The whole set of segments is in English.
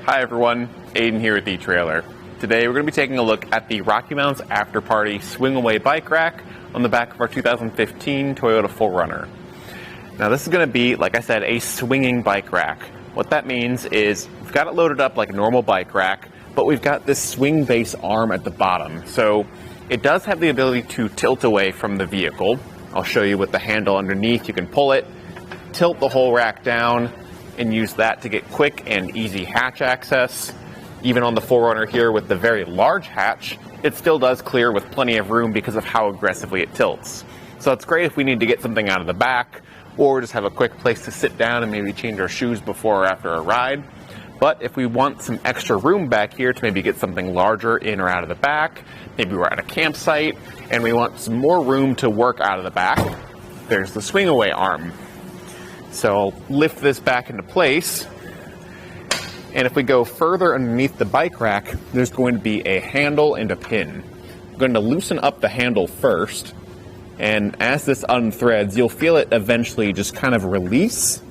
Hi everyone, Aidan here with etrailer. Today we're going to be taking a look at the RockyMounts AfterParty Swing Away Bike Rack on the back of our 2015 Toyota 4Runner. Now this is going to be, like I said, a swinging bike rack. What that means is we've got it loaded up like a normal bike rack, but we've got this swing base arm at the bottom. So it does have the ability to tilt away from the vehicle. I'll show you with the handle underneath. You can pull it, tilt the whole rack down, and use that to get quick and easy hatch access. Even on the 4Runner here with the very large hatch, it still does clear with plenty of room because of how aggressively it tilts. So it's great if we need to get something out of the back, or just have a quick place to sit down and maybe change our shoes before or after a ride. But if we want some extra room back here to maybe get something larger in or out of the back, maybe we're at a campsite and we want some more room to work out of the back, there's the swing away arm. So I'll lift this back into place, and if we go further underneath the bike rack, there's going to be a handle and a pin. I'm going to loosen up the handle first, and as this unthreads, you'll feel it eventually just kind of release,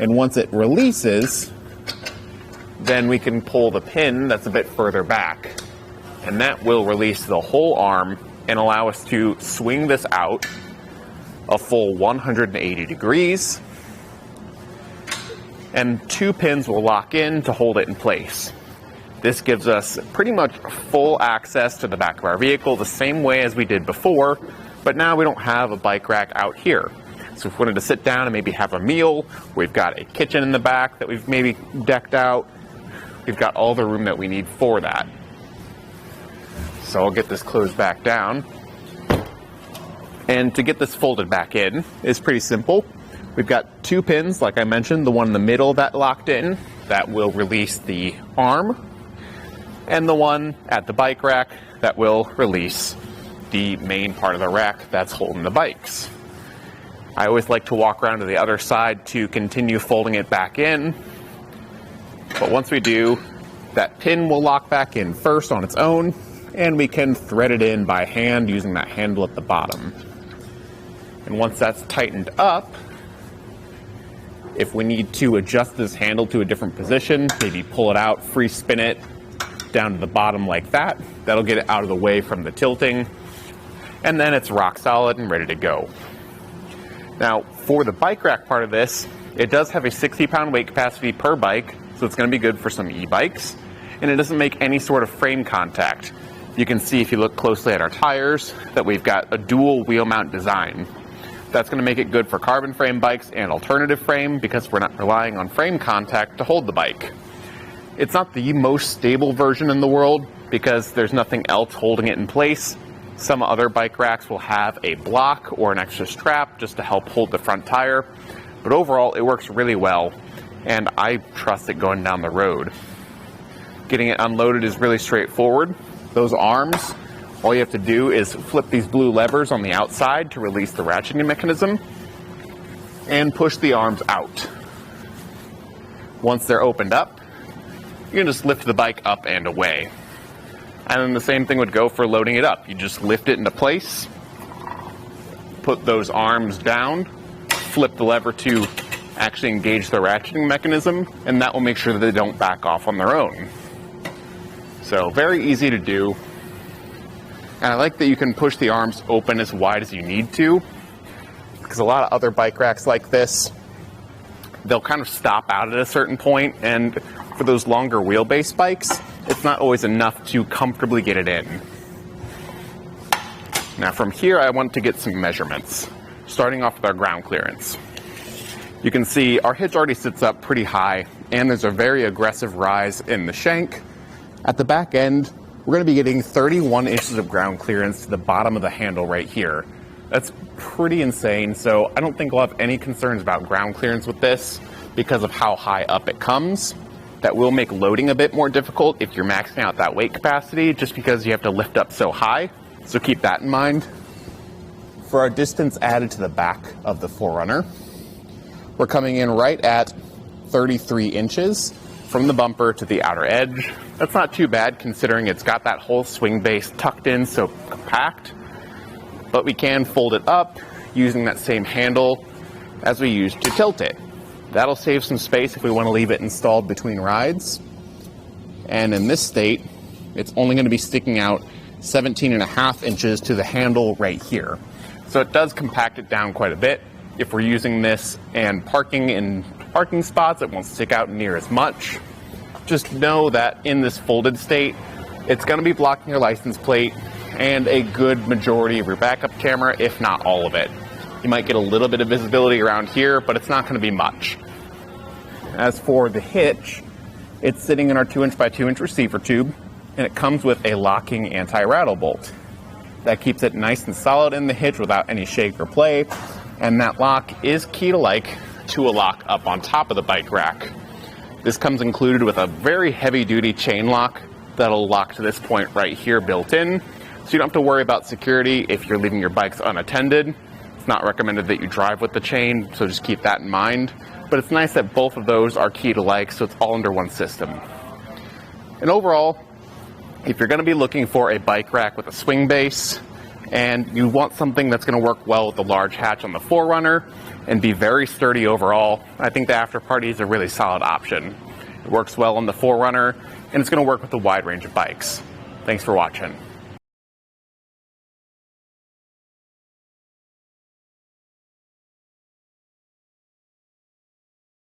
and once it releases, then we can pull the pin that's a bit further back, and that will release the whole arm and allow us to swing this out a full 180 degrees. And two pins will lock in to hold it in place. This gives us pretty much full access to the back of our vehicle the same way as we did before, but now we don't have a bike rack out here. So if we wanted to sit down and maybe have a meal, we've got a kitchen in the back that we've maybe decked out. We've got all the room that we need for that. So I'll get this closed back down. And to get this folded back in is pretty simple. We've got two pins, like I mentioned, the one in the middle that locked in, that will release the arm, and the one at the bike rack that will release the main part of the rack that's holding the bikes. I always like to walk around to the other side to continue folding it back in, but once we do, that pin will lock back in first on its own, and we can thread it in by hand using that handle at the bottom. And once that's tightened up, if we need to adjust this handle to a different position, maybe pull it out, free spin it down to the bottom like that, that'll get it out of the way from the tilting, and then it's rock solid and ready to go. Now, for the bike rack part of this, it does have a 60-pound weight capacity per bike, so it's going to be good for some e-bikes, and it doesn't make any sort of frame contact. You can see if you look closely at our tires that we've got a dual wheel mount design. That's going to make it good for carbon frame bikes and alternative frame because we're not relying on frame contact to hold the bike. It's not the most stable version in the world because there's nothing else holding it in place. Some other bike racks will have a block or an extra strap just to help hold the front tire, but overall it works really well and I trust it going down the road. Getting it unloaded is really straightforward. Those arms, all you have to do is flip these blue levers on the outside to release the ratcheting mechanism and push the arms out. Once they're opened up, you can just lift the bike up and away. And then the same thing would go for loading it up. You just lift it into place, put those arms down, flip the lever to actually engage the ratcheting mechanism, and that will make sure that they don't back off on their own. So very easy to do. And I like that you can push the arms open as wide as you need to, because a lot of other bike racks like this, they'll kind of stop out at a certain point, and for those longer wheelbase bikes, it's not always enough to comfortably get it in. Now from here, I want to get some measurements, starting off with our ground clearance. You can see our hitch already sits up pretty high, and there's a very aggressive rise in the shank. At the back end, we're going to be getting 31 inches of ground clearance to the bottom of the handle right here. That's pretty insane, so I don't think we'll have any concerns about ground clearance with this because of how high up it comes. That will make loading a bit more difficult if you're maxing out that weight capacity just because you have to lift up so high, so keep that in mind. For our distance added to the back of the 4Runner, we're coming in right at 33 inches from the bumper to the outer edge. That's not too bad considering it's got that whole swing base tucked in so compact, but we can fold it up using that same handle as we used to tilt it. That'll save some space if we want to leave it installed between rides. And in this state, it's only going to be sticking out 17.5 inches to the handle right here. So it does compact it down quite a bit. If we're using this and parking in parking spots, it won't stick out near as much. Just know that in this folded state, it's going to be blocking your license plate and a good majority of your backup camera, if not all of it. You might get a little bit of visibility around here, but it's not going to be much. As for the hitch, it's sitting in our 2" by 2" receiver tube, and it comes with a locking anti-rattle bolt. That keeps it nice and solid in the hitch without any shake or play, and that lock is key-like to a lock up on top of the bike rack. This comes included with a very heavy-duty chain lock that'll lock to this point right here built in, so you don't have to worry about security if you're leaving your bikes unattended. It's not recommended that you drive with the chain, so just keep that in mind. But it's nice that both of those are key-to-like, so it's all under one system. And overall, if you're going to be looking for a bike rack with a swing base, and you want something that's going to work well with the large hatch on the 4Runner and be very sturdy overall, I think the AfterParty is a really solid option. It works well on the 4Runner, and it's going to work with a wide range of bikes. Thanks for watching.